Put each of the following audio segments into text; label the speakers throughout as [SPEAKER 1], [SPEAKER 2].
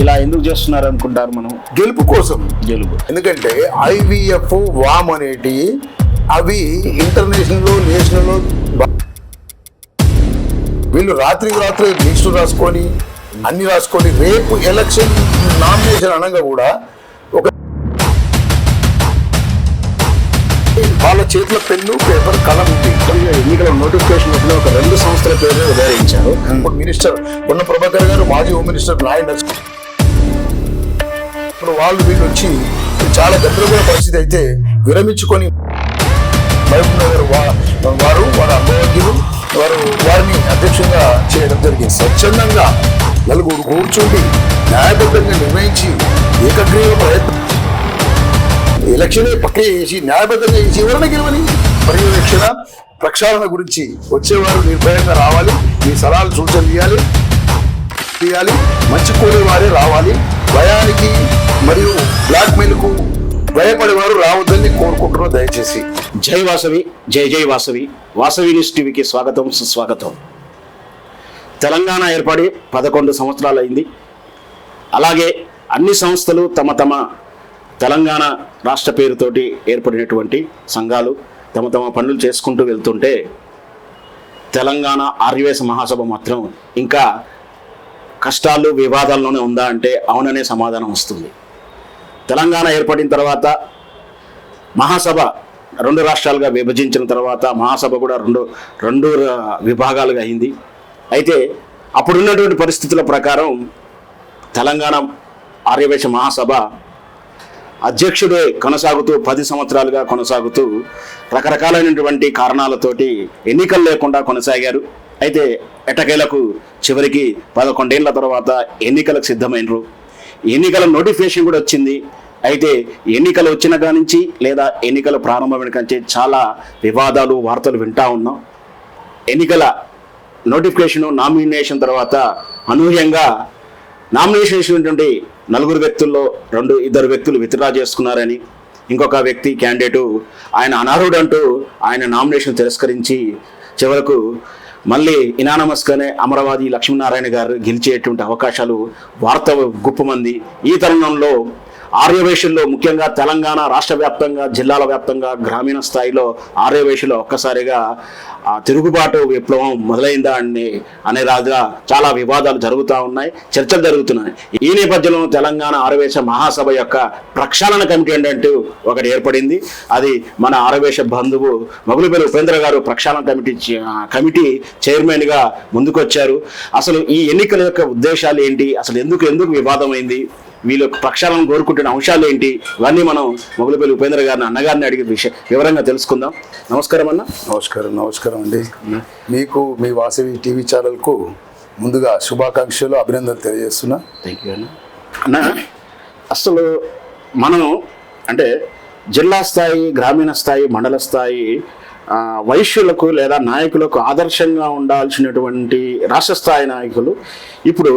[SPEAKER 1] ఇలా ఎందుకు చేస్తున్నారు అనుకుంటారు మనం?
[SPEAKER 2] గెలుపు కోసం. ఎందుకంటే IVF వామ్ అనేటి అవి ఇంటర్నేషనల్ నేషనల్ వీళ్ళు రాత్రికి రాత్రి లిస్టు రాసుకొని అన్ని రాసుకొని రేపు ఎలక్షన్ నామినేషన్ అనగా కూడా ఒక వాళ్ళ చేతిలో పెన్ను పేపర్ కలం ఉంది.
[SPEAKER 1] ఎన్నికల నోటిఫికేషన్ ఒక 2 సంస్థల పేరు ఉదయించారు.
[SPEAKER 2] ఇప్పుడు మినిస్టర్ పొన్న ప్రభాకర్ గారు, మాజీ హోమ్ మినిస్టర్ నాయన, ఇప్పుడు వాళ్ళు వీళ్ళు వచ్చి చాలా గందరగోళ పరిస్థితి అయితే విరమించుకొని వారు వాళ్ళ అనుభవజ్ఞులు వారిని అధ్యక్షంగా చేయడం జరిగింది. స్వచ్ఛందంగా నలుగురు కూర్చుండి న్యాయబద్ధంగా నిర్ణయించి ఏకగ్రీవ ప్రయత్నం ఎలక్షన్ ప్రక్రియ చేసి న్యాయబద్ధంగా చేసి ఎవరైనా గెలవని పర్యవేక్షణ ప్రక్షాళన గురించి వచ్చేవారు నిర్భయంగా రావాలి, మీ సలహాలు సూచనలు తీయాలి, మంచి కోరేవారే రావాలి, భయానికి మరియు బ్లాక్మెయిల్కు భయపడేవారు రావద్దని కోరుకుంటున్నాం. దయచేసి
[SPEAKER 1] జై వాసవి, జై వాసవి. వాసవి న్యూస్ టీవీకి స్వాగతం, సుస్వాగతం. తెలంగాణ ఏర్పడి 11 సంవత్సరాలు అయింది. అలాగే అన్ని సంస్థలు తమ తెలంగాణ రాష్ట్ర పేరుతోటి ఏర్పడినటువంటి సంఘాలు తమ పనులు చేసుకుంటూ వెళ్తుంటే తెలంగాణ ఆర్యవేశ మహాసభ మాత్రం ఇంకా కష్టాలు వివాదాల్లోనే ఉందా అంటే అవుననే సమాధానం వస్తుంది. తెలంగాణ ఏర్పడిన తర్వాత మహాసభ 2 రాష్ట్రాలుగా విభజించిన తర్వాత మహాసభ కూడా రెండు విభాగాలుగా అయింది. అయితే అప్పుడున్నటువంటి పరిస్థితుల ప్రకారం తెలంగాణ ఆర్యవేశ మహాసభ అధ్యక్షుడే కొనసాగుతూ 10 సంవత్సరాలుగా కొనసాగుతూ రకరకాలైనటువంటి కారణాలతోటి ఎన్నికలు లేకుండా కొనసాగారు. అయితే ఎటకేలకు చివరికి 11 ఏళ్ల తర్వాత ఎన్నికలకు సిద్ధమైనరు. ఎన్నికల నోటిఫికేషన్ కూడా వచ్చింది. అయితే ఎన్నికలు వచ్చిన కానించి లేదా ఎన్నికలు ప్రారంభమైన కానించి చాలా వివాదాలు వార్తలు వింటా ఉన్నాం. ఎన్నికల నోటిఫికేషన్ నామినేషన్ తర్వాత అనూహ్యంగా నామినేషన్ చేసినటువంటి 4 వ్యక్తుల్లో 2 వ్యక్తులు విత్డ్రా చేసుకున్నారని, ఇంకొక వ్యక్తి క్యాండిడేటు ఆయన అనర్హుడంటూ ఆయన నామినేషన్ తిరస్కరించి చివరకు మళ్ళీ ఇనానమస్గానే అమరావతి లక్ష్మీనారాయణ గారు గెలిచేటువంటి అవకాశాలు వార్త గుప్పమంది. ఈ తరుణంలో ఆర్యవేశుల్లో ముఖ్యంగా తెలంగాణ రాష్ట్ర వ్యాప్తంగా, జిల్లాల వ్యాప్తంగా, గ్రామీణ స్థాయిలో ఆర్యవేశుల్లో ఒక్కసారిగా తిరుగుబాటు విప్లవం మొదలైందా అనేలాగా చాలా వివాదాలు జరుగుతూ ఉన్నాయి, చర్చలు జరుగుతున్నాయి. ఈ నేపథ్యంలో తెలంగాణ ఆర్యవేశ మహాసభ యొక్క ప్రక్షాళన కమిటీ ఏంటంటూ ఒకటి ఏర్పడింది. అది మన ఆర్యవేశ బంధువు మొగులుపల్లి ఉపేంద్ర గారు ప్రక్షాళన కమిటీ చైర్మన్గా ముందుకొచ్చారు. అసలు ఈ ఎన్నికల యొక్క ఉద్దేశాలు ఏంటి, అసలు ఎందుకు వివాదమైంది, వీళ్ళు ప్రక్షాళన కోరుకుంటున్న అంశాలు ఏంటి, ఇవన్నీ మనం మొగులుపల్లి ఉపేంద్ర గారిని అన్నగారిని అడిగే వివరంగా తెలుసుకుందాం. నమస్కారం అన్న.
[SPEAKER 2] నమస్కారం అండి. మీకు మీ వాసవి టీవీ ఛానల్కు ముందుగా శుభాకాంక్షలు, అభినందనలు తెలియజేస్తున్నా.
[SPEAKER 1] థ్యాంక్ యూ అన్న. అసలు మనం అంటే జిల్లా స్థాయి, గ్రామీణ స్థాయి, మండల స్థాయి వైశ్యులకు లేదా నాయకులకు ఆదర్శంగా ఉండాల్సినటువంటి రాష్ట్ర స్థాయి నాయకులు ఇప్పుడు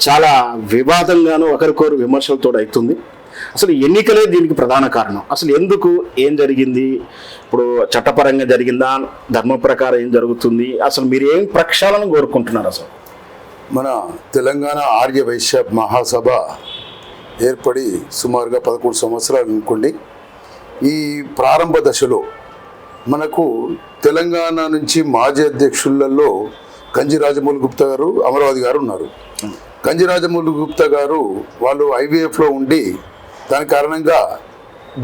[SPEAKER 1] చాలా వివాదంగాను ఒకరికొరు విమర్శలతో అవుతుంది. అసలు ఎన్నికలే దీనికి ప్రధాన కారణం. అసలు ఎందుకు, ఏం జరిగింది, ఇప్పుడు చట్టపరంగా జరిగిందా, ధర్మ ప్రకారం ఏం జరుగుతుంది, అసలు మీరు ఏం ప్రక్షాళన కోరుకుంటున్నారు? అసలు
[SPEAKER 2] మన తెలంగాణ ఆర్య వైశ్య మహాసభ ఏర్పడి సుమారుగా 11 సంవత్సరాలు అనుకోండి. ఈ ప్రారంభ దశలో మనకు తెలంగాణ నుంచి మాజీ అధ్యక్షులలో కంజి రాజమౌళి గుప్తా గారు, అమరావతి గారు ఉన్నారు. కంజి రాజమౌళి గుప్తా గారు వాళ్ళు IVFలో ఉండి దాని కారణంగా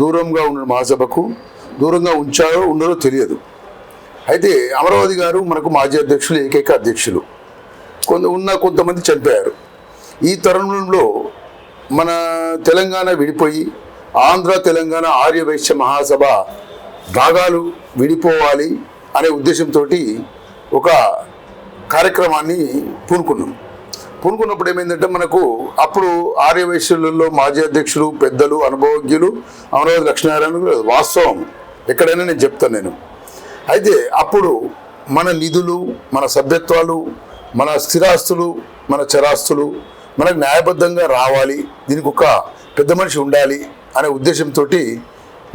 [SPEAKER 2] దూరంగా ఉన్న మహాసభకు దూరంగా ఉన్నారో తెలియదు. అయితే అమరావతి గారు మనకు మాజీ అధ్యక్షులు, ఏకైక అధ్యక్షులు. కొంతమంది చనిపోయారు. ఈ తరుణంలో మన తెలంగాణ విడిపోయి ఆంధ్ర తెలంగాణ ఆర్య వైశ్య మహాసభ భాగాలు విడిపోవాలి అనే ఉద్దేశంతో ఒక కార్యక్రమాన్ని పూనుకున్నప్పుడు ఏమైందంటే మనకు అప్పుడు ఆర్యవైశ్యులలో మాజీ అధ్యక్షులు, పెద్దలు, అనుభవజ్ఞులు అమరావతి లక్ష్మీనారాయణ వాస్తవం ఎక్కడైనా నేను చెప్తాను. అయితే అప్పుడు మన నిధులు, మన సభ్యత్వాలు, మన స్థిరాస్తులు, మన చరాస్తులు మనకు న్యాయబద్ధంగా రావాలి, దీనికి ఒక పెద్ద మనిషి ఉండాలి అనే ఉద్దేశంతో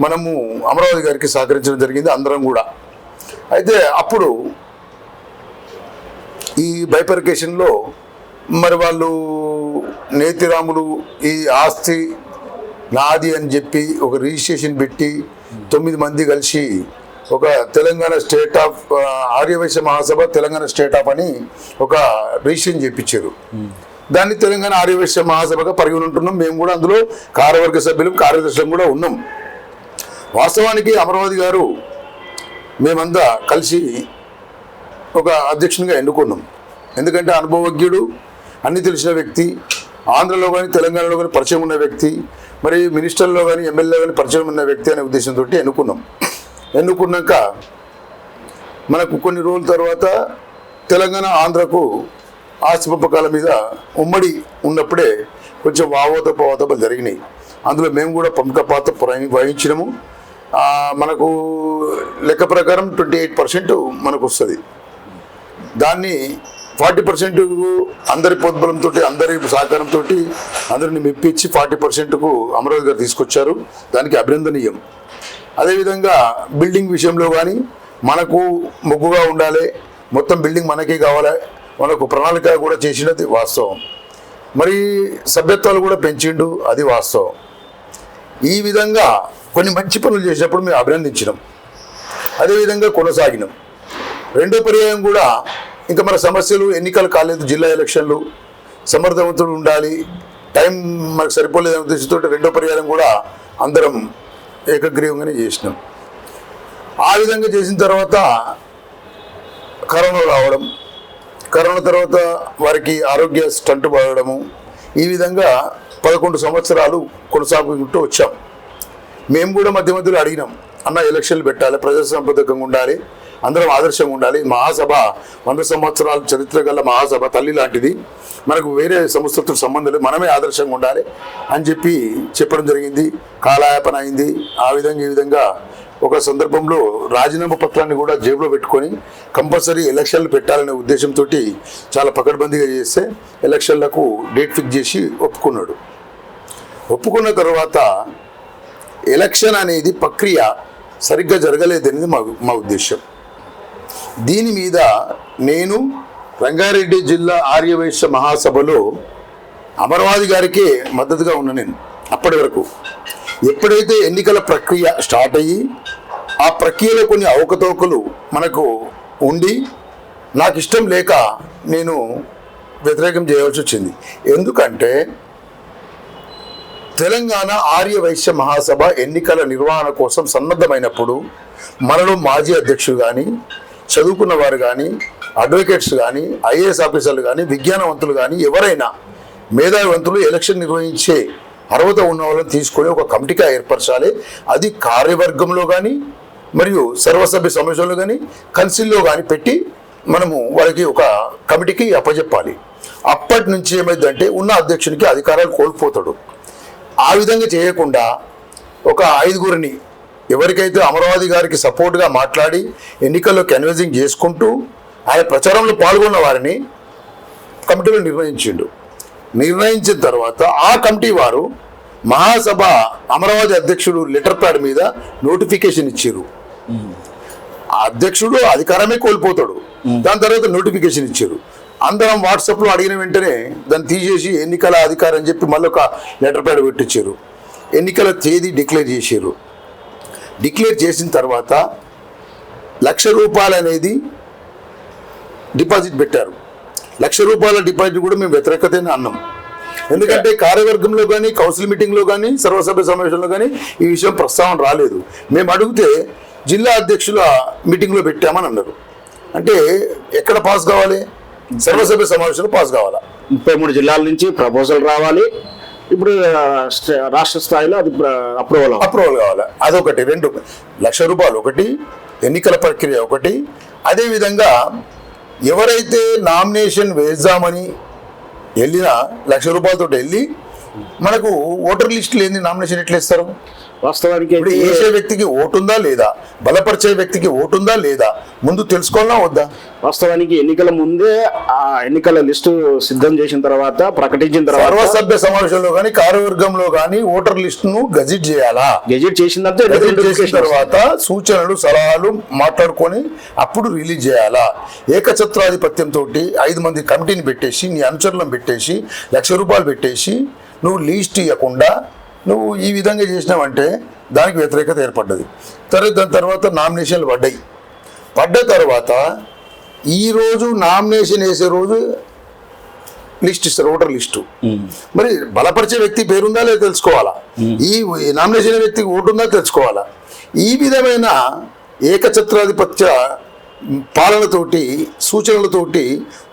[SPEAKER 2] మనము అమరావతి గారికి సహకరించడం జరిగింది అందరం కూడా. అయితే అప్పుడు ఈ బైఫర్కేషన్లో మరి వాళ్ళు నేతిరాములు ఈ ఆస్తి నాది అని చెప్పి ఒక రిజిస్ట్రేషన్ పెట్టి 9 మంది కలిసి ఒక Telangana state of Aryavaishya Mahasabha Telangana state of అని ఒక రిజిస్ట్రేషన్ చేయించారు. దాన్ని తెలంగాణ ఆర్యవైశ్య మహాసభగా పరిగణింటున్నాం. మేము కూడా అందులో కార్యవర్గ సభ్యులు కార్యదర్శులు కూడా ఉన్నాం. వాస్తవానికి అమరావతి గారు మేమంతా కలిసి ఒక అధ్యక్షునిగా ఎన్నుకున్నాం. ఎందుకంటే అనుభవజ్ఞుడు, అన్ని తెలిసిన వ్యక్తి, ఆంధ్రలో కానీ తెలంగాణలో కానీ పరిచయం ఉన్న వ్యక్తి, మరి మినిస్టర్లో కానీ ఎమ్మెల్యే కానీ పరిచయం ఉన్న వ్యక్తి అనే ఉద్దేశంతో ఎన్నుకున్నాం. ఎన్నుకున్నాక మనకు కొన్ని రోజుల తర్వాత తెలంగాణ ఆంధ్రకు ఆస్తి పంపకాల మీద ఉమ్మడి ఉన్నప్పుడే కొంచెం వావోతపోవతలు జరిగినాయి. అందులో మేము కూడా పంపక పాత్ర వహించినాము. మనకు లెక్క ప్రకారం 28% మనకు వస్తుంది. దాన్ని 40% అందరి ప్రోద్బలంతో, అందరి సహకారంతో అందరిని మెప్పించి 40%కు అమరావతి గారు తీసుకొచ్చారు. దానికి అభినందనీయం. అదేవిధంగా బిల్డింగ్ విషయంలో కానీ మనకు మొగ్గుగా ఉండాలి, మొత్తం బిల్డింగ్ మనకే కావాలి, మనకు ప్రణాళిక కూడా చేసినది వాస్తవం. మరి సభ్యత్వాలు కూడా పెంచిండు, అది వాస్తవం. ఈ విధంగా కొన్ని మంచి పనులు చేసినప్పుడు మేము అభినందించినాం. అదేవిధంగా కొనసాగినాం. రెండో పర్యాయం కూడా ఇంకా మన సమస్యలు, ఎన్నికలు కాలేదు, జిల్లా ఎలక్షన్లు, సమర్థవంతులు ఉండాలి, టైం మనకు సరిపోలేదనే ఉద్దేశంతో రెండో పర్యాయం కూడా అందరం ఏకగ్రీవంగానే చేసినాం. ఆ విధంగా చేసిన తర్వాత కరోనా రావడం, కరోనా తర్వాత వారికి ఆరోగ్య స్టంట్ పడడము, ఈ విధంగా 11 సంవత్సరాలు కొనసాగుకుంటూ వచ్చాం. మేము కూడా మధ్య మధ్యలో అడిగినాం, అన్న ఎలక్షన్లు పెట్టాలి, ప్రజాసంపదకంగా ఉండాలి, అందరం ఆదర్శంగా ఉండాలి, మహాసభ 100 సంవత్సరాల చరిత్ర గల మహాసభ తల్లి లాంటిది, మనకు వేరే సంస్థతో సంబంధం లేదు, మనమే ఆదర్శంగా ఉండాలి అని చెప్పడం జరిగింది. కాలయాపన అయింది. ఆ విధంగా ఈ విధంగా ఒక సందర్భంలో రాజీనామా పత్రాన్ని కూడా జేబులో పెట్టుకొని కంపల్సరీ ఎలక్షన్లు పెట్టాలనే ఉద్దేశంతో చాలా పకడ్బందీగా చేస్తే ఎలక్షన్లకు డేట్ ఫిక్స్ చేసి ఒప్పుకున్నాడు. ఒప్పుకున్న తర్వాత ఎలక్షన్ అనేది ప్రక్రియ సరిగ్గా జరగలేదనేది మా ఉద్దేశం. దీని మీద నేను రంగారెడ్డి జిల్లా ఆర్యవైశ్య మహాసభలో అమరావతి గారికే మద్దతుగా ఉన్నా. నేను అప్పటి వరకు ఎప్పుడైతే ఎన్నికల ప్రక్రియ స్టార్ట్ అయ్యి ఆ ప్రక్రియలో కొన్ని అవకతవకలు మనకు ఉండి నాకు ఇష్టం లేక నేను వ్యతిరేకం చేయవలసి వచ్చింది. ఎందుకంటే తెలంగాణ ఆర్యవైశ్య మహాసభ ఎన్నికల నిర్వహణ కోసం సన్నద్ధమైనప్పుడు మనలో మాజీ అధ్యక్షులు కానీ, చదువుకున్న వారు కానీ, అడ్వకేట్స్ కానీ, ఐఏఎస్ ఆఫీసర్లు కానీ, విజ్ఞానవంతులు కానీ, ఎవరైనా మేధావివంతులు ఎలక్షన్ నిర్వహించే అర్హత ఉన్న వాళ్ళని తీసుకొని ఒక కమిటీగా ఏర్పరచాలి. అది కార్యవర్గంలో కానీ మరియు సర్వసభ్య సమావేశంలో కానీ కౌన్సిల్లో కానీ పెట్టి మనము వాళ్ళకి ఒక కమిటీకి అప్పచెప్పాలి. అప్పటి నుంచి ఏమైందంటే ఉన్న అధ్యక్షునికి అధికారాలు కోల్పోతాడు. ఆ విధంగా చేయకుండా ఒక 5గురిని ఎవరికైతే అమరావతి గారికి సపోర్ట్గా మాట్లాడి ఎన్నికల్లో కన్విన్సింగ్ చేసుకుంటూ ఆయన ప్రచారంలో పాల్గొన్న వారిని కమిటీలో నిర్ణయించిన తర్వాత ఆ కమిటీ వారు మహాసభ అమరావతి అధ్యక్షుడు లెటర్ ప్యాడ్ మీద నోటిఫికేషన్ ఇచ్చారు. ఆ అధ్యక్షుడు అధికారమే కోల్పోతాడు. దాని తర్వాత నోటిఫికేషన్ ఇచ్చారు. అందరం వాట్సాప్లో అడిగిన వెంటనే దాన్ని తీసేసి ఎన్నికల అధికారం అని చెప్పి మళ్ళీ ఒక లెటర్ ప్యాడ్ పెట్టించారు. ఎన్నికల తేదీ డిక్లేర్ చేశారు. డిక్లేర్ చేసిన తర్వాత ₹1,00,000 అనేది డిపాజిట్ పెట్టారు. ₹1,00,000 డిపాజిట్ కూడా మేము వ్యతిరేకతనే అన్నాం. ఎందుకంటే కార్యవర్గంలో కానీ, కౌన్సిల్ మీటింగ్లో కానీ, సర్వసభ్య సమావేశంలో కానీ ఈ విషయం ప్రస్తావన రాలేదు. మేము అడిగితే జిల్లా అధ్యక్షుల మీటింగ్లో పెట్టామని అన్నారు. అంటే ఎక్కడ పాస్ కావాలి? సర్వసభ్య సమావేశంలో పాస్ కావాలా?
[SPEAKER 1] 33 జిల్లాల నుంచి ప్రపోజల్ రావాలి. ఇప్పుడు రాష్ట్ర స్థాయిలో అది అప్రూవల్ కావాలి. అదొకటి. ₹2,00,000 ఒకటి, ఎన్నికల ప్రక్రియ ఒకటి. అదేవిధంగా ఎవరైతే నామినేషన్ వేద్దామని వెళ్ళినా ₹1,00,000 వెళ్ళి
[SPEAKER 2] మనకు ఓటర్ లిస్ట్ లేని నామినేషన్ ఎట్లా ఇస్తారు?
[SPEAKER 1] వాస్తవానికి
[SPEAKER 2] ఇప్పుడు వేసే వ్యక్తికి ఓటుందా లేదా, బలపరిచే వ్యక్తికి ఓటుందా లేదా ముందు తెలుసుకోవాలా వద్దా?
[SPEAKER 1] వాస్తవానికి ఎన్నికల ముందే ఆ ఎన్నికల లిస్టు సిద్ధం చేసిన తర్వాత ప్రకటించిన తర్వాత
[SPEAKER 2] సర్వసభ్య సమావేశంలో కానీ కార్యవర్గంలో కానీ ఓటర్ లిస్ట్ ను గజిట్ చేయాలా?
[SPEAKER 1] గెజిట్ చేసిందంటే
[SPEAKER 2] గజిట్ చేసిన తర్వాత సూచనలు సలహాలు మాట్లాడుకొని అప్పుడు రిలీజ్ చేయాలా? ఏకఛత్రాధిపత్యంతో 5 మంది కమిటీని పెట్టేసి నీ అనుచరులను పెట్టేసి ₹1,00,000 పెట్టేసి నువ్వు లీస్ట్ ఇవ్వకుండా నువ్వు ఈ విధంగా చేసినావంటే దానికి వ్యతిరేకత ఏర్పడ్డది. దాని తర్వాత నామినేషన్లు పడ్డ తర్వాత ఈరోజు నామినేషన్ వేసే రోజు లిస్ట్ ఇస్తారు, ఓటర్ లిస్టు. మరి బలపరిచే వ్యక్తి పేరుందా లేదా తెలుసుకోవాలా, ఈ నామినేషన్ వ్యక్తికి ఓటు ఉందా తెలుసుకోవాలా. ఈ విధమైన ఏకఛత్రాధిపత్య పాలనతోటి సూచనలతోటి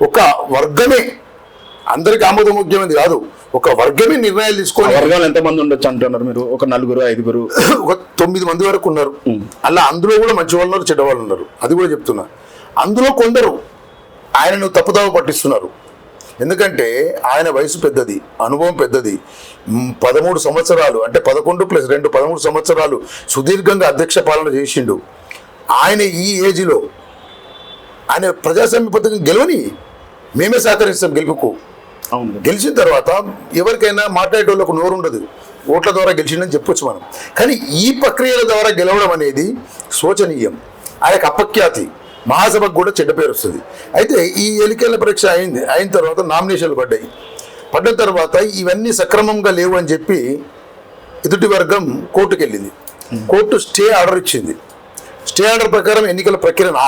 [SPEAKER 2] ఒక వర్గమే, అందరికి ఆమోదముఖ్యమైనది కాదు, ఒక వర్గమే నిర్ణయాలు తీసుకొని.
[SPEAKER 1] వర్గాలు ఎంతమంది ఉండొచ్చు అంటున్నారు మీరు? ఒక 4, 5?
[SPEAKER 2] ఒక 9 మంది వరకు ఉన్నారు. అలా అందులో కూడా మంచి వాళ్ళు ఉన్నారు, చెడ్డ వాళ్ళు ఉన్నారు, అది కూడా చెప్తున్నా. అందులో కొందరు ఆయనను తప్పుదావ పట్టిస్తున్నారు. ఎందుకంటే ఆయన వయసు పెద్దది, అనుభవం పెద్దది, 13 సంవత్సరాలు అంటే 11 + 2 13 సంవత్సరాలు సుదీర్ఘంగా అధ్యక్ష పాలన చేసిండు. ఆయన ఈ ఏజ్లో ఆయన ప్రజాస్వామ్య పద్ధతిని గెలవని మేమే సహకరిస్తాం గెలుపుకు. గెలిచిన తర్వాత ఎవరికైనా మాట్లాడేటోళ్ళకు నోరు ఉండదు, ఓట్ల ద్వారా గెలిచిండని చెప్పొచ్చు మనం. కానీ ఈ ప్రక్రియల ద్వారా గెలవడం అనేది శోచనీయం, ఆయనకు అపఖ్యాతి, మహాసభకు కూడా చెడ్డ పేరు వస్తుంది. అయితే ఈ ఎన్నికల పరీక్ష అయిన తర్వాత నామినేషన్లు పడ్డ తర్వాత ఇవన్నీ సక్రమంగా లేవు అని చెప్పి ఎదుటి వర్గం కోర్టుకు వెళ్ళింది. కోర్టు స్టే ఆర్డర్ ఇచ్చింది. స్టే ఆర్డర్ ప్రకారం ఎన్నికల ప్రక్రియను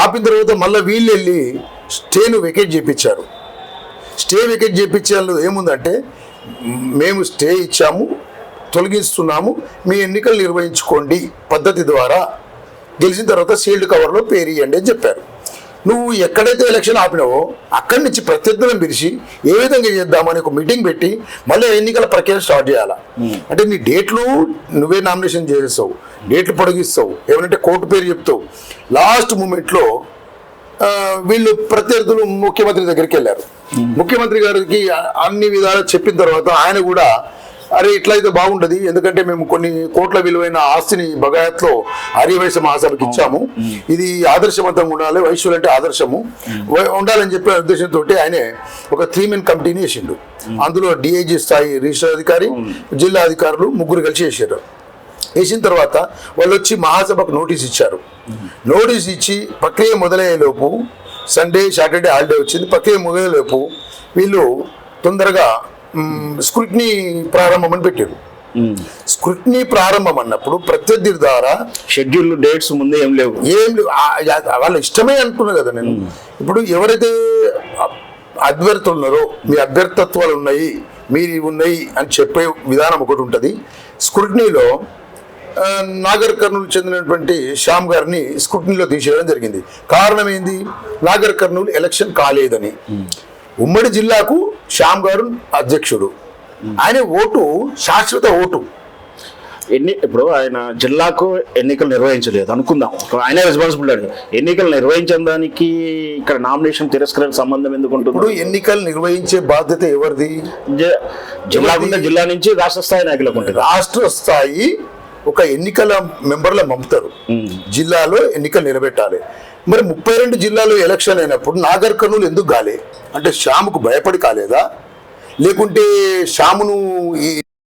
[SPEAKER 2] ఆపిన తర్వాత మళ్ళీ వీళ్ళు వెళ్ళి స్టేను వెకేట్ చేయించారు. స్టే వెకేట్ చేయించాలో ఏముందంటే, మేము స్టే ఇచ్చాము, తొలగిస్తున్నాము, మీ ఎన్నికలు నిర్వహించుకోండి పద్ధతి ద్వారా, గెలిచిన తర్వాత సీల్డ్ కవర్లో పేరు ఇవ్వండి అని చెప్పారు. నువ్వు ఎక్కడైతే ఎలక్షన్ ఆపినావో అక్కడి నుంచి ప్రత్యర్థులను పిలిచి ఏ విధంగా చేద్దామని ఒక మీటింగ్ పెట్టి మళ్ళీ ఎన్నికల ప్రక్రియ స్టార్ట్ చేయాలా. అంటే నీ డేట్లు నువ్వే నామినేషన్ చేసేస్తావు, డేట్లు పొడిగిస్తావు, ఏమంటే కోర్టు పేరు చెప్తావు. లాస్ట్ మూమెంట్లో వీళ్ళు ప్రత్యర్థులు ముఖ్యమంత్రి దగ్గరికి వెళ్ళారు. ముఖ్యమంత్రి గారికి అన్ని విధాలు చెప్పిన తర్వాత ఆయన కూడా అరే ఇట్లయితే బాగుంటది, ఎందుకంటే మేము కొన్ని కోట్ల విలువైన ఆస్తిని బగాయత్లో ఆర్యవైశ్య మహాసభకి ఇచ్చాము, ఇది ఆదర్శవంతంగా ఉండాలి, వైశ్యులు అంటే ఆదర్శము ఉండాలని చెప్పే ఉద్దేశంతో ఆయనే ఒక 3-man కమిటీని వేసిండు. అందులో డిఐజీ స్థాయి రిజిస్టర్ అధికారి, జిల్లా అధికారులు 3 కలిసి వేసారు. వేసిన తర్వాత వాళ్ళు వచ్చి మహాసభకు నోటీస్ ఇచ్చారు. నోటీస్ ఇచ్చి ప్రక్రియ మొదలయ్యేలోపు సండే సాటర్డే హాలిడే వచ్చింది. ప్రక్రియ మొదలయ్యేలోపు వీళ్ళు తొందరగా స్క్రూటినీ ప్రారంభం అని పెట్టారు. స్క్రూటినీ ప్రారంభం అన్నప్పుడు ప్రత్యర్థి ద్వారా
[SPEAKER 1] షెడ్యూల్ డేట్స్ ముందే ఏం లేవు.
[SPEAKER 2] వాళ్ళ ఇష్టమే అంటున్నా కదా నేను. ఇప్పుడు ఎవరైతే అభ్యర్థులు ఉన్నారో, మీ అభ్యర్థత్వాలు ఉన్నాయి, మీరు ఉన్నాయి అని చెప్పే విధానం ఒకటి ఉంటుంది. స్క్రూటినీలో నాగర్ కర్నూలు చెందినటువంటి శ్యామ్ గారిని స్క్రూటినీలో తీసేయడం జరిగింది. కారణం ఏంది? నాగర్ కర్నూలు ఎలక్షన్ కాలేదని. ఉమ్మడి జిల్లాకు శ్యామ్ గారు అధ్యక్షుడు, ఆయన ఓటు శాశ్వత ఓటు.
[SPEAKER 1] ఇప్పుడు ఆయన జిల్లాకు ఎన్నికలు నిర్వహించలేదు అనుకుందాం, ఆయన రెస్పాన్సిబిలిటీ. ఎన్నికలు నిర్వహించిన దానికి ఇక్కడ నామినేషన్ తిరస్కరణ సంబంధం ఎందుకు ఉంటుంది?
[SPEAKER 2] ఇప్పుడు ఎన్నికలు నిర్వహించే బాధ్యత ఎవరిది?
[SPEAKER 1] జిల్లా నుంచి రాష్ట్ర స్థాయి నాయకులకు ఉంటుంది.
[SPEAKER 2] రాష్ట్ర స్థాయి ఒక ఎన్నికల మెంబర్లను పంపుతారు, జిల్లాలో ఎన్నికలు నిలబెట్టాలి. మరి 32 జిల్లాలో ఎలక్షన్ అయినప్పుడు నాగర్ కర్నూలు ఎందుకు కాలే? అంటే శ్యాముకు భయపడి కాలేదా, లేకుంటే శ్యామును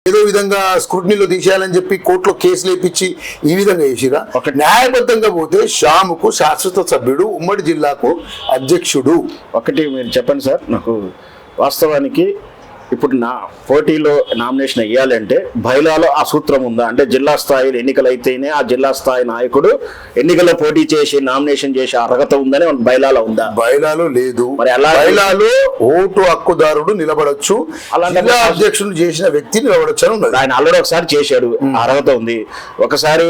[SPEAKER 2] ఏదో విధంగా స్క్రూటినీలో తీసేయాలని చెప్పి కోర్టులో కేసులు వేయించి ఈ విధంగా చేసిరా? న్యాయబద్ధంగా పోతే శ్యాముకు శాశ్వత సభ్యుడు, ఉమ్మడి జిల్లాకు అధ్యక్షుడు.
[SPEAKER 1] ఒకటి మీరు చెప్పండి సార్ నాకు, వాస్తవానికి ఇప్పుడు నా పోటీలో నామినేషన్ వేయాలంటే బైలాలో ఆ సూత్రం ఉందా? అంటే జిల్లా స్థాయిలో ఎన్నికలు అయితేనే ఆ జిల్లా స్థాయి నాయకుడు ఎన్నికల్లో పోటీ చేసి నామినేషన్ చేసే అర్హత ఉందని బైలాలో ఉందా?
[SPEAKER 2] బైలాలో లేదు.
[SPEAKER 1] మరి అలా
[SPEAKER 2] బైలాలో ఓటు హక్కుదారుడు నిలబడొచ్చు, జిల్లా అధ్యక్షుడు చేసిన వ్యక్తి నిలబడొచ్చు అని ఉన్నది.
[SPEAKER 1] ఆయన ఆల్రెడీ ఒకసారి చేశాడు, అర్హత ఉంది. ఒకసారి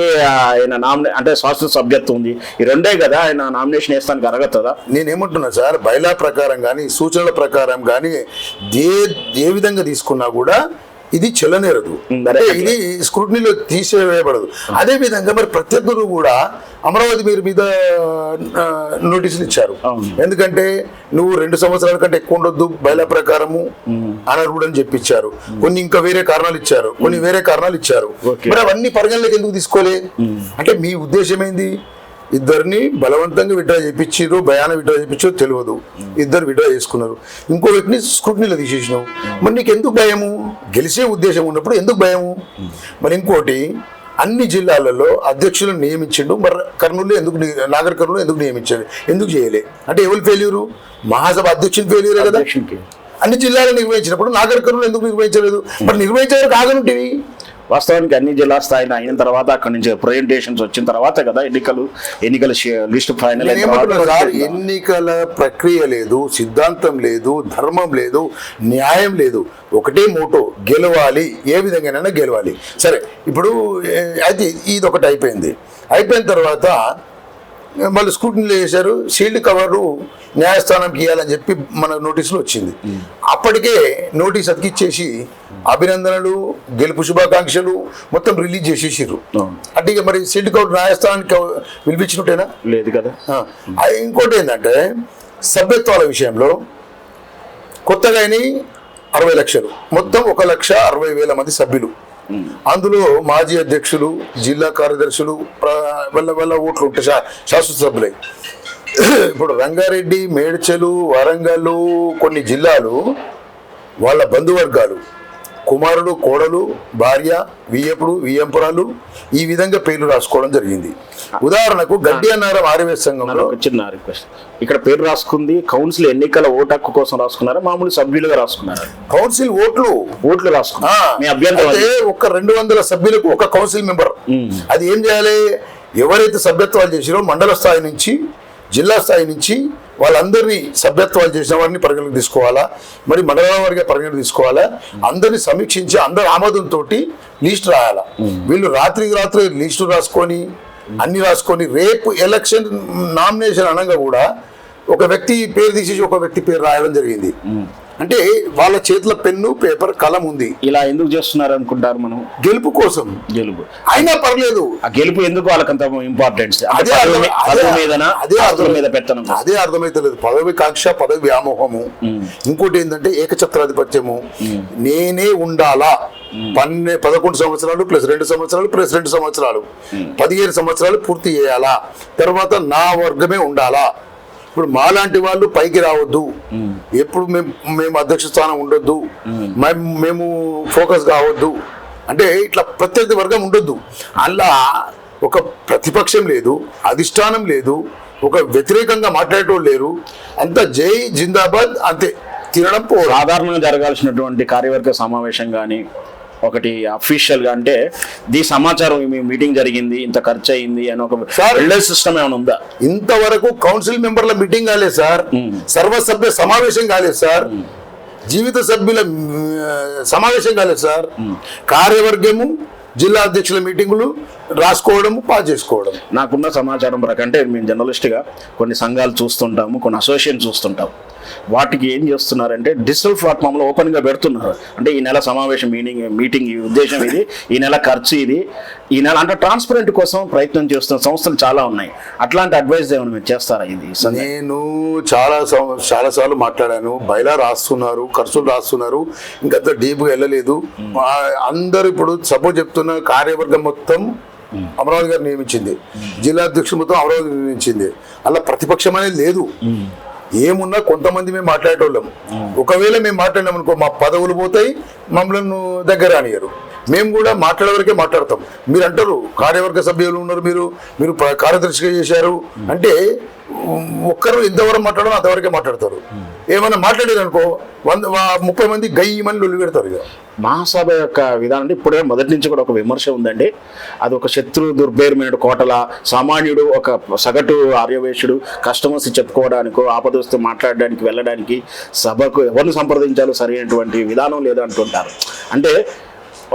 [SPEAKER 1] ఆయన అంటే శాశ్వత సభ్యత్వం ఉంది. ఈ రెండే కదా ఆయన నామినేషన్ వేస్తానికి అర్హత.
[SPEAKER 2] నేనేమంటున్నా సార్, బైలా ప్రకారం కానీ సూచనల ప్రకారం కానీ ఏ విధంగా తీసుకున్నా కూడా ఇది చెల్లనేరదు, అంటే ఇది స్క్రూటినీలో తీసివేయబడదు. అదే విధంగా మరి ప్రత్యర్థులు కూడా అమరావతి మీద నోటీసులు ఇచ్చారు. ఎందుకంటే నువ్వు 2 సంవత్సరాల కంటే ఎక్కువ ఉండొద్దు బయలా ప్రకారము అనర్హుడు అని చెప్పించారు. కొన్ని ఇంకా వేరే కారణాలు ఇచ్చారు, కొన్ని వేరే కారణాలు ఇచ్చారు. మరి అవన్నీ పరిగణలోకి ఎందుకు తీసుకోలే? అంటే మీ ఉద్దేశం ఏంది? ఇద్దరిని బలవంతంగా విడ్డ్రా చేయించారు, భయాన విడ్డ్రా చేయించారు తెలియదు, ఇద్దరు విడ్డ్రా చేసుకున్నారు. ఇంకో వ్యక్తిని స్క్రూటినీలో తీసేసినావు. మరి నీకు ఎందుకు భయము? గెలిచే ఉద్దేశం ఉన్నప్పుడు ఎందుకు భయము? మరి ఇంకోటి, అన్ని జిల్లాలలో అధ్యక్షులను నియమించిండు, మరి నాగర్ కర్నూలు ఎందుకు నియమించాడు? ఎందుకు చేయలే? అంటే ఎవరు ఫెయిల్యూరు? మహాసభ అధ్యక్షుని ఫెయిల్యూరే కదా. అన్ని జిల్లాలు నిర్వహించినప్పుడు నాగర్ కర్నూలు ఎందుకు నిర్వహించలేదు? మరి నిర్వహించారు కాగనుంటివి.
[SPEAKER 1] వాస్తవానికి అన్ని జిల్లా స్థాయిలో అయిన తర్వాత అక్కడి నుంచి ప్రజెంటేషన్స్ వచ్చిన తర్వాత కదా ఎన్నికల లిస్ట్ ఫైనల్.
[SPEAKER 2] ఎన్నికల ప్రక్రియ లేదు, సిద్ధాంతం లేదు, ధర్మం లేదు, న్యాయం లేదు. ఒకటే మోటో, గెలవాలి, ఏ విధంగానైనా గెలవాలి. సరే, ఇప్పుడు అయితే ఇది ఒకటి అయిపోయిన తర్వాత మళ్ళీ స్క్రూటినీలో వేశారు. షీల్డ్ కవరు న్యాయస్థానంకి ఇవ్వాలని చెప్పి మన నోటీసులు వచ్చింది. అప్పటికే నోటీస్ అతికిచ్చేసి అభినందనలు, గెలుపు శుభాకాంక్షలు మొత్తం రిలీజ్ చేసేసారు. అంటే ఇక మరి షీల్డ్ కవర్ న్యాయస్థానానికి పిలిపించినట్టేనా?
[SPEAKER 1] లేదు కదా.
[SPEAKER 2] ఇంకోటి ఏంటంటే సభ్యత్వాల విషయంలో కొత్తగా 60 లక్షలు, మొత్తం 1,60,000 మంది సభ్యులు. అందులో మాజీ అధ్యక్షులు, జిల్లా కార్యదర్శులు వల్ల ఓట్లు ఉంటాయి, శాసనసభ్యులై. ఇప్పుడు రంగారెడ్డి, మేడ్చలు, వరంగల్, కొన్ని జిల్లాలు వాళ్ళ బంధువర్గాలు, కుమారుడు, కోడలు, భార్య, వియ్యపుడు, వియ్యంపురాలు ఈ విధంగా పేర్లు రాసుకోవడం జరిగింది. ఉదాహరణకు గడ్డి అన్నారం ఆర్యవేశ సంఘంలో
[SPEAKER 1] చిన్న రిక్వెస్ట్, ఇక్కడ పేరు రాసుకుంది కౌన్సిల్ ఎన్నికల ఓటు హక్కు కోసం రాసుకున్నారా, మామూలు సభ్యులుగా రాసుకున్నారా?
[SPEAKER 2] కౌన్సిల్ ఓట్లు రాసుకున్నారు. ఒక 200 సభ్యులకు ఒక కౌన్సిల్ మెంబర్. అది ఏం చేయాలి? ఎవరైతే సభ్యత్వాలు చేసిరో మండల స్థాయి నుంచి, జిల్లా స్థాయి నుంచి వాళ్ళందరినీ సభ్యత్వాలు చేసిన వారిని పరిగణలోకి తీసుకోవాలా, మరి మండలం వారిగా పరిగణలోకి తీసుకోవాలా, అందరినీ సమీక్షించి అందరి ఆమోదంతో లిస్ట్ రాయాలా. వీళ్ళు రాత్రి లిస్టు రాసుకొని అన్ని రాసుకొని రేపు ఎలక్షన్ నామినేషన్ అనగా కూడా ఒక వ్యక్తి పేరు తీసేసి ఒక వ్యక్తి పేరు రాయడం జరిగింది. అంటే వాళ్ళ చేతిలో పెన్ను, పేపర్, కలం ఉంది.
[SPEAKER 1] ఇలా ఎందుకు చేస్తున్నారు అనుకుంటారు? మనం
[SPEAKER 2] గెలుపు కోసం. అయినా పర్లేదు,
[SPEAKER 1] ఆ గెలుపు ఎందుకు వాళ్ళకంత ఇంపార్టెన్స్? అదే
[SPEAKER 2] అర్థమైతలేదు. పదవి కాంక్ష, పదవి వ్యామోహము. ఇంకోటి ఏంటంటే ఏకఛత్రాధిపత్యము. నేనే ఉండాలా, 11 సంవత్సరాలు ప్లస్ 2 సంవత్సరాలు ప్లస్ 2 సంవత్సరాలు 15 సంవత్సరాలు పూర్తి చేయాలా, తర్వాత నా వర్గమే ఉండాలా. ఇప్పుడు మాలాంటి వాళ్ళు పైకి రావద్దు, ఎప్పుడు మేము అధ్యక్ష స్థానం ఉండొద్దు, మేము ఫోకస్ కావద్దు, అంటే ఇట్లా ప్రత్యర్థి వర్గం ఉండొద్దు. అలా ఒక ప్రతిపక్షం లేదు, అధిష్టానం లేదు, ఒక వ్యతిరేకంగా మాట్లాడేటోళ్ళు లేరు. అంతా జై జిందాబాద్ అంతే, తినడం పో.
[SPEAKER 1] సాధారణంగా జరగాల్సినటువంటి కార్యవర్గ సమావేశం కానీ ఒకటి అఫీషియల్ గా, అంటే దీ సమాచారం మీటింగ్ జరిగింది, ఇంత ఖర్చు అయింది అని ఒక సిస్టమ్ ఏమైనా ఉందా?
[SPEAKER 2] ఇంతవరకు కౌన్సిల్ మెంబర్ల మీటింగ్ కాలేదు సార్, సర్వసభ్య సమావేశం కాలేదు సార్, జీవిత సభ్యుల సమావేశం కాలేదు సార్. కార్యవర్గము, జిల్లా అధ్యక్షుల మీటింగులు రాసుకోవడము, పాస్ చేసుకోవడం.
[SPEAKER 1] నాకున్న సమాచారం ప్రకారం, అంటే మేము జర్నలిస్ట్గా కొన్ని సంఘాలు చూస్తుంటాము, కొన్ని అసోసియేషన్ చూస్తుంటాం. వాటికి ఏం చేస్తున్నారంటే డిజిటల్ ప్లాట్ఫామ్లో ఓపెన్గా పెడుతున్నారు. అంటే ఈ నెల సమావేశం మీటింగ్ ఈ ఉద్దేశం ఇది, ఈ నెల ఖర్చు ఇది, ఈ నెల అంటే ట్రాన్స్పరెంట్ కోసం ప్రయత్నం చేస్తున్న సంస్థలు చాలా ఉన్నాయి. అట్లాంటి అడ్వైస్ ఏమైనా మీరు చేస్తారా? ఇది
[SPEAKER 2] నేను చాలాసార్లు మాట్లాడాను. బయలా రాస్తున్నారు, ఖర్చులు రాస్తున్నారు, ఇంకంత డీప్గా వెళ్ళలేదు. అందరూ ఇప్పుడు సపోజ్ చెప్తున్న కార్యవర్గం మొత్తం అమరావతి గారు నియమించింది, జిల్లా అధ్యక్షుడు మొత్తం అమరావతి నియమించింది. అలా ప్రతిపక్షం అనేది లేదు. ఏమున్నా కొంతమంది మేము మాట్లాడేటోళ్ళం. ఒకవేళ మేము మాట్లాడినాం అనుకో, మా పదవులు పోతాయి, మమ్మల్ని దగ్గర రానియరు. మేము కూడా మాట్లాడే వరకే మాట్లాడతాం. మీరు అంటారు కార్యవర్గ సభ్యులు ఉన్నారు, మీరు కార్యదర్శిగా చేశారు అంటే ఒక్కరు ఎంతవరకు మాట్లాడడం అంతవరకే మాట్లాడతారు. ఏమైనా మాట్లాడారు అనుకో 30 మంది గయ్యమని లొల్లి పెడతారు. ఇక
[SPEAKER 1] మహాసభ యొక్క విధానం ఇప్పుడే మొదటి నుంచి కూడా ఒక విమర్శ ఉందండి. అది ఒక శత్రు దుర్భేరమైన కోటల, సామాన్యుడు, ఒక సగటు ఆర్యవేశుడు కస్టమర్స్ చెప్పుకోవడానికో, ఆపదొస్తే మాట్లాడడానికి వెళ్ళడానికి సభకు ఎవరిని సంప్రదించాలో సరైనటువంటి విధానం లేదంటుంటారు. అంటే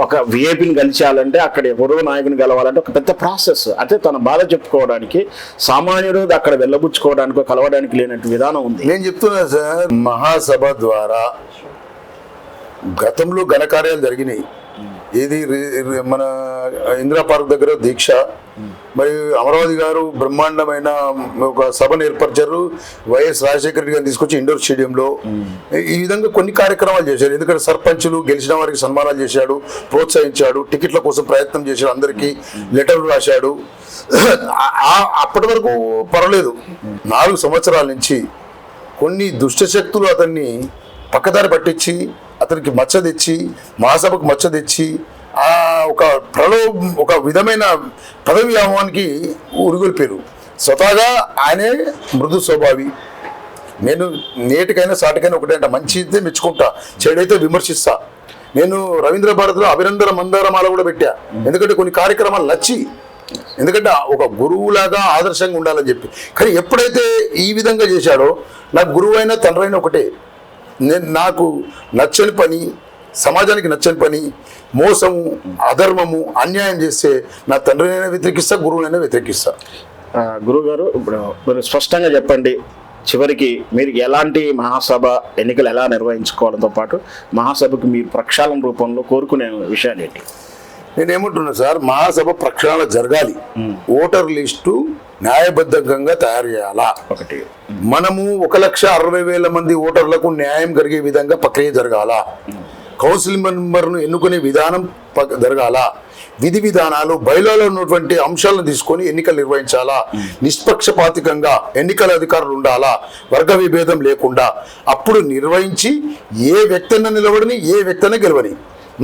[SPEAKER 1] ఒక విఐపిని గెలిచాలంటే, అక్కడ ఎవరో నాయకుని గెలవాలంటే ఒక పెద్ద ప్రాసెస్. అంటే తన బాధ చెప్పుకోవడానికి సామాన్యుడు అక్కడ వెళ్ళబుచ్చుకోవడానికో కలవడానికి లేనట్టు విధానం ఉంది.
[SPEAKER 2] నేను చెప్తున్నా సార్, మహాసభ ద్వారా గతంలో ఘనకార్యాలు జరిగినాయి. ఏది మన ఇందిరా పార్క్ దగ్గర దీక్ష, మరి అమరావతి గారు బ్రహ్మాండమైన ఒక సభను ఏర్పరిచారు. వైఎస్ రాజశేఖర రెడ్డి గారిని తీసుకొచ్చి ఇండోర్ స్టేడియంలో ఈ విధంగా కొన్ని కార్యక్రమాలు చేశారు. ఎందుకంటే సర్పంచులు గెలిచిన వారికి సన్మానాలు చేశాడు, ప్రోత్సహించాడు, టికెట్ల కోసం ప్రయత్నం చేశాడు, అందరికీ లెటర్లు రాశాడు. అప్పటి వరకు పర్వాలేదు. 4 సంవత్సరాల నుంచి కొన్ని దుష్టశక్తులు అతన్ని పక్కదారి పట్టించి అతనికి మచ్చ తెచ్చి, మహాసభకు మచ్చ తెచ్చి ఒక విధమైన పదవి వ్యామోహానికి ఉరిగొల్పారు. స్వతహాగా ఆయనే మృదు స్వభావి. నేను నేటికైనా సాటికైనా ఒకటంట, మంచిదే మెచ్చుకుంటా, చెడైతే విమర్శిస్తా. నేను రవీంద్ర భారతిలో అభినందన మందారమాల కూడా పెట్టా, ఎందుకంటే కొన్ని కార్యక్రమాలు నచ్చి, ఎందుకంటే ఒక గురువులాగా ఆదర్శంగా ఉండాలని చెప్పి. కానీ ఎప్పుడైతే ఈ విధంగా చేశాడో, నాకు గురువు అయినా తండ్రి అయినా ఒకటే. నాకు నచ్చని పని, సమాజానికి నచ్చని పని, మోసము, అధర్మము, అన్యాయం చేస్తే నా తండ్రినైనా వ్యతిరేకిస్తా, గురువునైనా వ్యతిరేకిస్తా.
[SPEAKER 1] గురువుగారు, ఇప్పుడు మీరు స్పష్టంగా చెప్పండి, చివరికి మీరు ఎలాంటి మహాసభ ఎన్నికలు ఎలా నిర్వహించుకోవడంతో పాటు మహాసభకు మీరు ప్రక్షాళన రూపంలో కోరుకునే విషయాలు ఏంటి?
[SPEAKER 2] నేనేమంటున్నా సార్, మహాసభ ప్రక్షాళన జరగాలి. ఓటర్ లిస్టు న్యాయబద్ధంగా తయారు చేయాలా.
[SPEAKER 1] ఒకటి,
[SPEAKER 2] మనము 1,60,000 మంది ఓటర్లకు న్యాయం కలిగే విధంగా ప్రక్రియ జరగాల. కౌన్సిల్ మెంబర్ను ఎన్నుకునే విధానం జరగాల. విధి విధానాలు, బయలులో ఉన్నటువంటి అంశాలను తీసుకొని ఎన్నికలు నిర్వహించాలా. నిష్పక్షపాతికంగా ఎన్నికల అధికారులు ఉండాలా, వర్గ విభేదం లేకుండా. అప్పుడు నిర్వహించి ఏ వ్యక్తిని నిలబడిని, ఏ వ్యక్తిని గెలవని.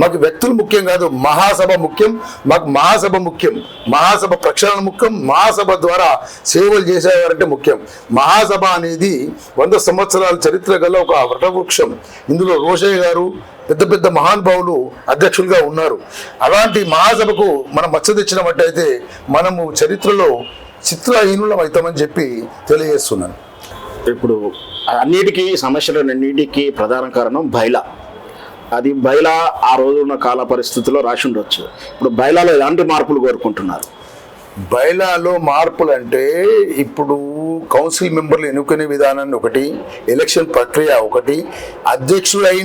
[SPEAKER 2] మాకు వ్యక్తులు ముఖ్యం కాదు, మహాసభ ముఖ్యం. మాకు మహాసభ ముఖ్యం, మహాసభ ప్రక్షాళన ముఖ్యం, మహాసభ ద్వారా సేవలు చేసేవారంటే ముఖ్యం. మహాసభ అనేది 100 సంవత్సరాల చరిత్ర గల ఒక వటవృక్షం. ఇందులో రోషయ్య గారు, పెద్ద పెద్ద మహానుభావులు అధ్యక్షులుగా ఉన్నారు. అలాంటి మహాసభకు మనం మచ్చ తెచ్చినట్టయితే మనము చరిత్రలో చిత్రహీనులం అవుతామని చెప్పి తెలియజేస్తున్నాను.
[SPEAKER 1] ఇప్పుడు అన్నిటికీ సమస్యలన్నిటికీ ప్రధాన కారణం బైలా. అది బైలా ఆ రోజు ఉన్న కాల పరిస్థితుల్లో రాసి ఉండొచ్చు. ఇప్పుడు బైలాలో ఎలాంటి మార్పులు కోరుకుంటున్నారు?
[SPEAKER 2] బైలాలో మార్పులు అంటే, ఇప్పుడు కౌన్సిల్ మెంబర్లు ఎన్నుకునే విధానాన్ని ఒకటి, ఎలక్షన్ ప్రక్రియ ఒకటి, అధ్యక్షుడై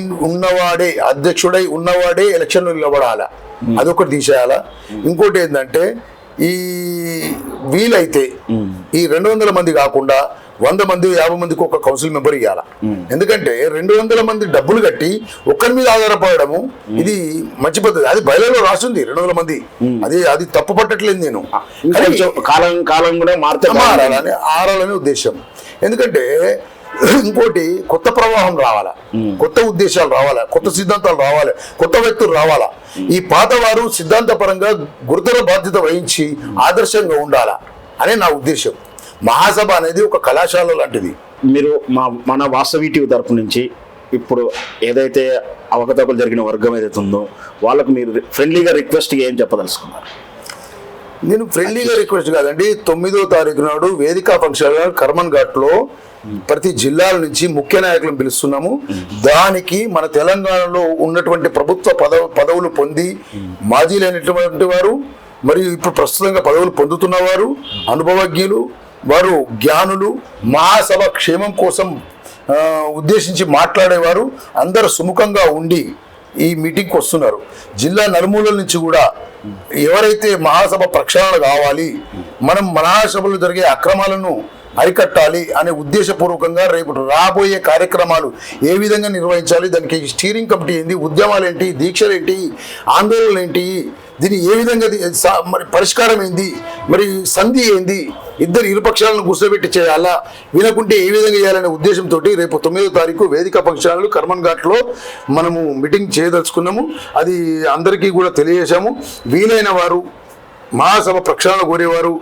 [SPEAKER 2] ఉన్నవాడే ఎలక్షన్లో నిలబడాలా, అదొకటి తీసేయాలా. ఇంకోటి ఏంటంటే, ఈ వీలైతే ఈ 200 మంది కాకుండా 100 మంది, 50 మందికి ఒక కౌన్సిల్ మెంబర్ ఇవ్వాల. ఎందుకంటే 200 మంది డబ్బులు కట్టి ఒక్కరి మీద ఆధారపడము ఇది మంచి పద్ధతి. అది బయలులో రాసింది 200 మంది, అది తప్పు పట్టట్లేదు నేను.
[SPEAKER 1] కాలం కూడా
[SPEAKER 2] ఆరాలనే ఉద్దేశం. ఎందుకంటే ఇంకోటి, కొత్త ప్రవాహం రావాలా, కొత్త ఉద్దేశాలు రావాలా, కొత్త సిద్ధాంతాలు రావాలి, కొత్త వ్యక్తులు రావాలా. ఈ పాతవారు సిద్ధాంతపరంగా గురుతర బాధ్యత వహించి ఆదర్శంగా ఉండాలా అనే నా ఉద్దేశం. మహాసభ అనేది ఒక కళాశాల లాంటిది.
[SPEAKER 1] మీరు మన వాసవి టీవీ తరపు నుంచి ఇప్పుడు ఏదైతే అవకతవకలు జరిగిన వర్గం ఏదైతే ఉందో వాళ్ళకు మీరు ఫ్రెండ్లీగా రిక్వెస్ట్ ఏం చెప్పదలుచుకున్నారు?
[SPEAKER 2] నేను ఫ్రెండ్లీగా రిక్వెస్ట్ కాదండి, 9వ తారీఖు నాడు వేదికా ఫంక్షన్ కర్మన్ ఘాట్లో ప్రతి జిల్లాల నుంచి ముఖ్య నాయకులను పిలుస్తున్నాము. దానికి మన తెలంగాణలో ఉన్నటువంటి ప్రభుత్వ పదవులు పొంది మాజీలైనటువంటి వారు, మరియు ఇప్పుడు ప్రస్తుతంగా పదవులు పొందుతున్నవారు, అనుభవజ్ఞులు, వారు జ్ఞానులు, మహాసభ క్షేమం కోసం ఉద్దేశించి మాట్లాడేవారు అందరూ సుముఖంగా ఉండి ఈ మీటింగ్కి వస్తున్నారు. జిల్లా నలుమూలల నుంచి కూడా ఎవరైతే మహాసభ ప్రక్షాళన కావాలి, మనం మహాసభలు జరిగే అక్రమాలను అరికట్టాలి అనే ఉద్దేశపూర్వకంగా రేపు రాబోయే కార్యక్రమాలు ఏ విధంగా నిర్వహించాలి, దానికి స్టీరింగ్ కమిటీ ఏంటి, ఉద్యమాలు ఏంటి, దీక్షలు ఏంటి, ఆందోళనలు ఏంటి, దీన్ని ఏ విధంగా మరి పరిష్కారం ఏంది, మరి సంధి ఏంది, ఇరుపక్షాలను కూర్చోబెట్టి చేయాలా, వినకుంటే ఏ విధంగా చేయాలనే ఉద్దేశంతో రేపు 9వ తారీఖు వేదిక ఫంక్షన్లు కర్మన్ ఘాట్లో మనము మీటింగ్ చేయదలుచుకున్నాము. అది అందరికీ కూడా తెలియజేశాము. వీలైన వారు, మహాసభ ప్రక్షాళన కోరేవారు,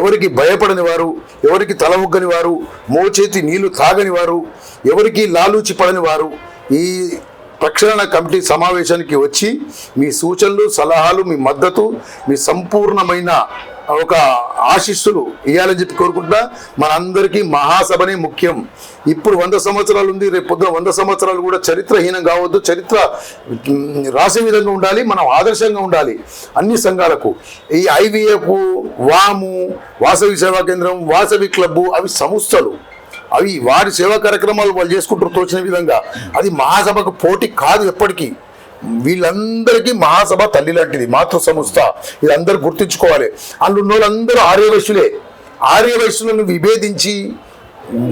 [SPEAKER 2] ఎవరికి భయపడని వారు, ఎవరికి తల ఒగ్గని వారు, మోచేతి నీళ్లు తాగని వారు, ఎవరికి లాలూచి పడని వారు ఈ ప్రక్షాళన కమిటీ సమావేశానికి వచ్చి మీ సూచనలు, సలహాలు, మీ మద్దతు, మీ సంపూర్ణమైన ఒక ఆశీస్సులు ఇవ్వాలని చెప్పి కోరుకుంటా. మనందరికీ మహాసభనే ముఖ్యం. ఇప్పుడు 100 సంవత్సరాలు ఉంది, రేపు పొద్దున 100 సంవత్సరాలు కూడా చరిత్రహీనం కావద్దు. చరిత్ర రాసే విధంగా ఉండాలి, మనం ఆదర్శంగా ఉండాలి అన్ని సంఘాలకు. ఈ IVF, వాము, వాసవి సేవా కేంద్రం, వాసవి క్లబ్బు అవి సంస్థలు. అవి వారి సేవా కార్యక్రమాలు వాళ్ళు చేసుకుంటూ తోచిన విధంగా. అది మహాసభకు పోటీ కాదు ఎప్పటికీ. వీళ్ళందరికీ మహాసభ తల్లి లాంటిది, మాతృ సంస్థ. ఇది అందరూ గుర్తుంచుకోవాలి. అందులో ఉన్న వాళ్ళందరూ ఆర్యవైశ్యులే. ఆర్యవైశ్యులను విభేదించి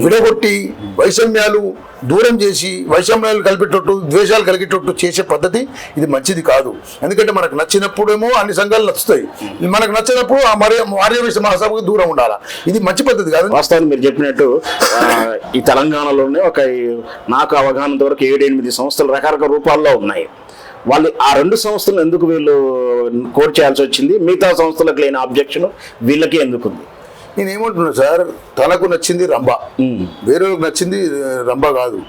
[SPEAKER 2] విడగొట్టి వైషమ్యాలు దూరం చేసి వైషమ్యాలు కలిపేటట్టు ద్వేషాలు కలిగేటట్టు చేసే పద్ధతి ఇది మంచిది కాదు. ఎందుకంటే మనకు నచ్చినప్పుడేమో అన్ని సంఘాలు నచ్చుతాయి, మనకు నచ్చినప్పుడు ఆ ఆర్యవైశ్య మహాసభకు దూరం ఉండాలి. ఇది మంచి పద్ధతి కాదు.
[SPEAKER 1] వాస్తవానికి మీరు చెప్పినట్టు ఈ తెలంగాణలోనే నాకు అవగాహన వరకు 7-8 సంస్థలు రకరకాల రూపాల్లో ఉన్నాయి. వాళ్ళు ఆ 2 సంస్థలను ఎందుకు వీళ్ళు కోట్ చేయాల్సి వచ్చింది? మిగతా సంస్థలకు లేని ఆబ్జెక్షన్ వీళ్ళకి ఎందుకుంది?
[SPEAKER 2] నేనేమంటున్నా సార్, తనకు నచ్చింది రంభ, వేరేలకు నచ్చింది రంభ కాదు.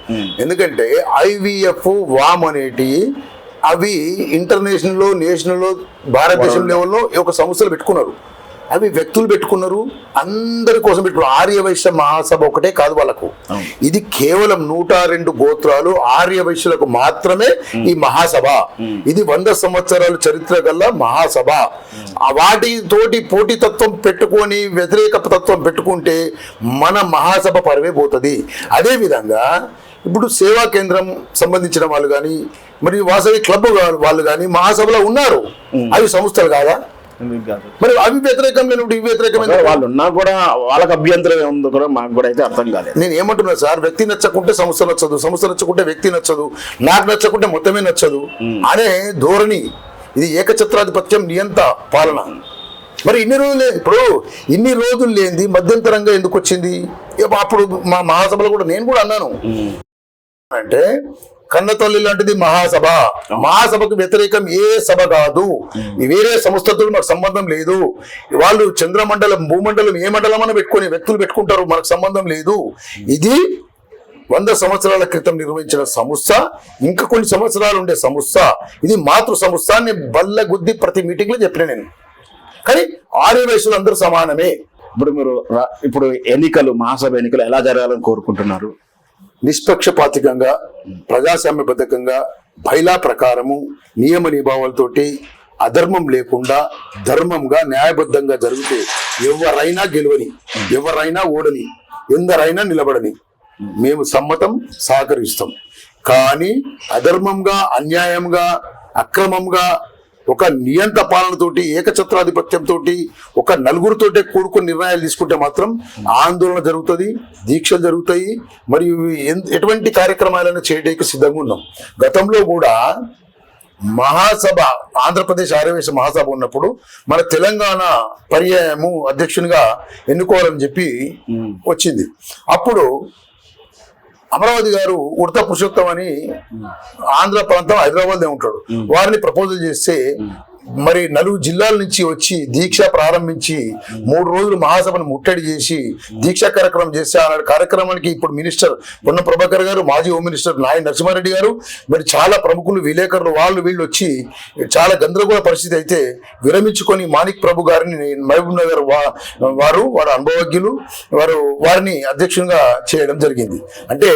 [SPEAKER 2] ఎందుకంటే IVF వామ్ అనేటి అవి ఇంటర్నేషనల్లో నేషనల్లో భారతదేశం లెవెల్లో ఒక సంస్థలు పెట్టుకున్నారు. అవి వ్యక్తులు పెట్టుకున్నారు, అందరి కోసం పెట్టుకున్నారు. ఆర్యవైశ్య మహాసభ ఒకటే కాదు వాళ్ళకు. ఇది కేవలం 102 గోత్రాలు ఆర్యవైశ్యులకు మాత్రమే ఈ మహాసభ. ఇది 100 సంవత్సరాల చరిత్ర గల మహాసభ. వాటితోటి పోటీతత్వం పెట్టుకొని వ్యతిరేక తత్వం పెట్టుకుంటే మన మహాసభ పరవే పోతుంది. అదేవిధంగా ఇప్పుడు సేవా కేంద్రం సంబంధించిన వాళ్ళు కానీ మరి వాసవి క్లబ్ వాళ్ళు కానీ మహాసభలో ఉన్నారు. అవి సంస్థలు కాదా? మరి అవి వ్యతిరేకం లేనప్పుడు ఇవి వ్యతిరేకమైన
[SPEAKER 1] వాళ్ళు ఉన్నా కూడా వాళ్ళకి అభ్యంతరం ఏముందో కూడా మాకు కూడా అయితే అర్థం కాలేదు.
[SPEAKER 2] నేను ఏమంటున్నా సార్, వ్యక్తి నచ్చకుంటే సంస్థ నచ్చదు, సంస్థ నచ్చకుంటే వ్యక్తి నచ్చదు, నాకు నచ్చకుంటే మొత్తమే నచ్చదు అనే ధోరణి. ఇది ఏకఛత్రాధిపత్యం, నియంత పాలన. మరి ఇన్ని రోజులు లేనిది మధ్యంతరంగా ఎందుకు వచ్చింది? అప్పుడు మా మహాసభలో కూడా నేను కూడా అన్నాను, అంటే కన్నతల్లి లాంటిది మహాసభ. మహాసభకు వ్యతిరేకం ఏ సభ కాదు. వేరే సంస్థతో మాకు సంబంధం లేదు. వాళ్ళు చంద్రమండలం భూమండలం ఏ మండలం అని పెట్టుకొని వ్యక్తులు పెట్టుకుంటారు, మనకు సంబంధం లేదు. ఇది 100 సంవత్సరాల క్రితం నిర్వహించిన సంస్థ, ఇంకా కొన్ని సంవత్సరాలు ఉండే సంస్థ. ఇది మాతృ సంస్థ అని బల్ల గుద్ది ప్రతి మీటింగ్ లో చెప్పిన నేను. కానీ ఆర్యవైశ్యులు అందరూ సమానమే.
[SPEAKER 1] ఇప్పుడు ఎన్నికలు, మహాసభ ఎన్నికలు ఎలా జరగాలని కోరుకుంటున్నారు?
[SPEAKER 2] నిష్పక్షపాతికంగా, ప్రజాస్వామ్యబద్ధకంగా, బైలా ప్రకారము, నియమ నియమాలతోటి, అధర్మం లేకుండా ధర్మంగా న్యాయబద్ధంగా జరిగితే ఎవరైనా గెలవని, ఎవరైనా ఓడని, ఎందరైనా నిలబడని మేము సమ్మతం, సహకరిస్తాం. కానీ అధర్మంగా, అన్యాయంగా, అక్రమంగా, ఒక నియంత పాలనతోటి, ఏకఛత్రాధిపత్యంతో, ఒక నలుగురితోటే కూడుకుని నిర్ణయాలు తీసుకుంటే మాత్రం ఆందోళన జరుగుతుంది, దీక్షలు జరుగుతాయి. మరియు ఎటువంటి కార్యక్రమాలను చేయడానికి సిద్ధంగా ఉన్నాం. గతంలో కూడా మహాసభ, ఆంధ్రప్రదేశ్ ఆర్యవైశ్య మహాసభ ఉన్నప్పుడు మన తెలంగాణ పర్యాయము అధ్యక్షునిగా ఎన్నుకోవాలని చెప్పి వచ్చింది. అప్పుడు అమరావతి గారు ఉడత పురుషోత్తం అని ఆంధ్ర ప్రాంతం హైదరాబాద్లో ఉంటాడు, వారిని ప్రపోజల్ చేస్తే మరి 4 జిల్లాల నుంచి వచ్చి దీక్ష ప్రారంభించి 3 రోజులు మహాసభను ముట్టడి చేసి దీక్షా కార్యక్రమం చేస్తే ఆ కార్యక్రమానికి ఇప్పుడు మినిస్టర్ పొన్న ప్రభాకర్ గారు, మాజీ హోమ్ మినిస్టర్ నాయన నరసింహారెడ్డి గారు, మరి చాలా ప్రముఖులు, విలేకరులు వీళ్ళు వచ్చి చాలా గందరగోళ పరిస్థితి అయితే విరమించుకొని మాణిక్ ప్రభు గారిని మహబూబ్ నగర్ వారు అనుభవజ్ఞులు వారిని అధ్యక్షునిగా చేయడం జరిగింది. అంటే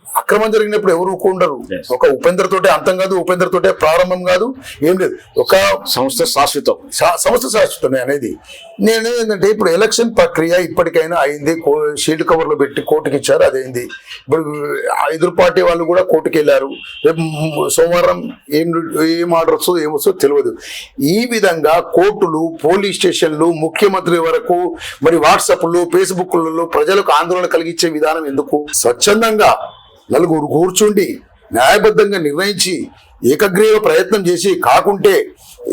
[SPEAKER 2] అక్రమం జరిగినప్పుడు ఎవరు ఉండరు. ఒక ఉపేంద్ర తోటే అంతం కాదు, ఉపేంద్ర తోటే ప్రారంభం కాదు, ఏం లేదు. ఒక
[SPEAKER 1] సంస్థ
[SPEAKER 2] శాశ్వతమే అనేది నేను ఏంటంటే ఇప్పుడు ఎలక్షన్ ప్రక్రియ ఇప్పటికైనా అయింది. షీల్డ్ కవర్లో పెట్టి కోర్టుకి ఇచ్చారు, అదైంది. ఇప్పుడు ఎదురు పార్టీ వాళ్ళు కూడా కోర్టుకి వెళ్ళారు. రేపు సోమవారం ఏం ఆర్డర్స్ ఏమొస్తో తెలియదు. ఈ విధంగా కోర్టులు, పోలీస్ స్టేషన్లు, ముఖ్యమంత్రి వరకు మరి వాట్సాప్లు, ఫేస్బుక్లలో ప్రజలకు ఆందోళన కలిగించే విధానం ఎందుకు? స్వచ్ఛందంగా నలుగురు కూర్చుండి న్యాయబద్ధంగా నిర్ణయించి ఏకగ్రీవ ప్రయత్నం చేసి, కాకుంటే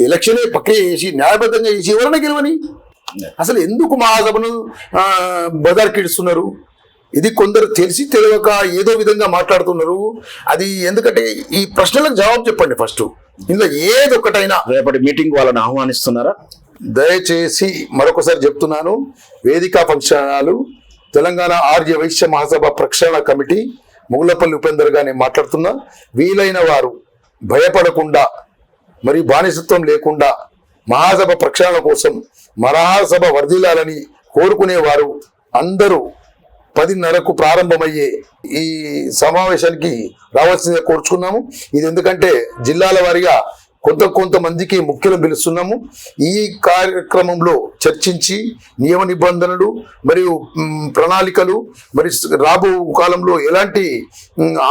[SPEAKER 2] ఎలక్షనే ప్రక్రియ చేసి న్యాయబద్ధంగా చేసి ఎవరైనా గెలవని. అసలు ఎందుకు మహాసభను బదార్కిడుస్తున్నారు? ఇది కొందరు తెలిసి తెలియక ఏదో విధంగా మాట్లాడుతున్నారు. అది ఎందుకంటే ఈ ప్రశ్నలకు జవాబు చెప్పండి ఫస్ట్. ఇందులో ఏదొక్కటైనా
[SPEAKER 1] రేపటి మీటింగ్ వాళ్ళని ఆహ్వానిస్తున్నారా?
[SPEAKER 2] దయచేసి మరొకసారి చెప్తున్నాను, వేదికా ఫంక్షనాలు తెలంగాణ ఆర్యవైశ్య మహాసభ ప్రక్షాళన కమిటీ ముగులపల్లి ఉపేందర్ గా నేను మాట్లాడుతున్నా. వీలైన వారు భయపడకుండా, మరి బానిసత్వం లేకుండా మహాసభ ప్రక్షాళన కోసం మహాసభ వర్ధిల్లాలని కోరుకునేవారు అందరూ 10:30కు ప్రారంభమయ్యే ఈ సమావేశానికి రావాల్సిందిగా కోరుచుకున్నాము. ఇది ఎందుకంటే జిల్లాల వారీగా కొంతమందికి ముఖ్యులను పిలుస్తున్నాము. ఈ కార్యక్రమంలో చర్చించి నియమ నిబంధనలు మరియు ప్రణాళికలు మరి రాబో కాలంలో ఎలాంటి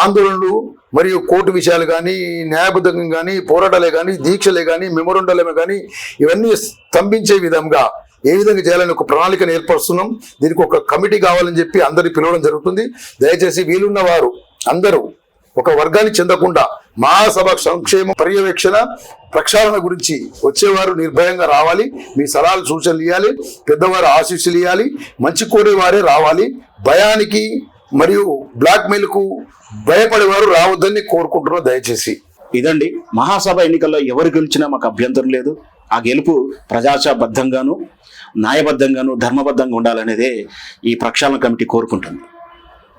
[SPEAKER 2] ఆందోళనలు మరియు కోర్టు విషయాలు కానీ, న్యాయబద్ధంగా కానీ, పోరాటాలే కానీ, దీక్షలే కానీ, మెమొరండాలే కానీ ఇవన్నీ స్తంభించే విధంగా ఏ విధంగా చేయాలని ఒక ప్రణాళికను ఏర్పరుస్తున్నాం. దీనికి ఒక కమిటీ కావాలని చెప్పి అందరినీ పిలవడం జరుగుతుంది. దయచేసి వీలున్న వారు అందరూ ఒక వర్గానికి చెందకుండా మహాసభ సంక్షేమ పర్యవేక్షణ ప్రక్షాళన గురించి వచ్చేవారు నిర్భయంగా రావాలి. మీ సలహాలు సూచనలు ఇవ్వాలి, పెద్దవారు ఆశీస్సులు ఇవ్వాలి, మంచి కోరేవారే రావాలి. భయానికి మరియు బ్లాక్మెయిల్కు భయపడేవారు రావద్దని కోరుకుంటున్నాం దయచేసి.
[SPEAKER 1] ఇదండి, మహాసభ ఎన్నికల్లో ఎవరు గెలిచినా మాకు అభ్యంతరం లేదు. ఆ గెలుపు ప్రజాస్వామ్యబద్ధంగాను, న్యాయబద్ధంగాను, ధర్మబద్ధంగా ఉండాలనేదే ఈ ప్రక్షాళన కమిటీ కోరుకుంటుంది.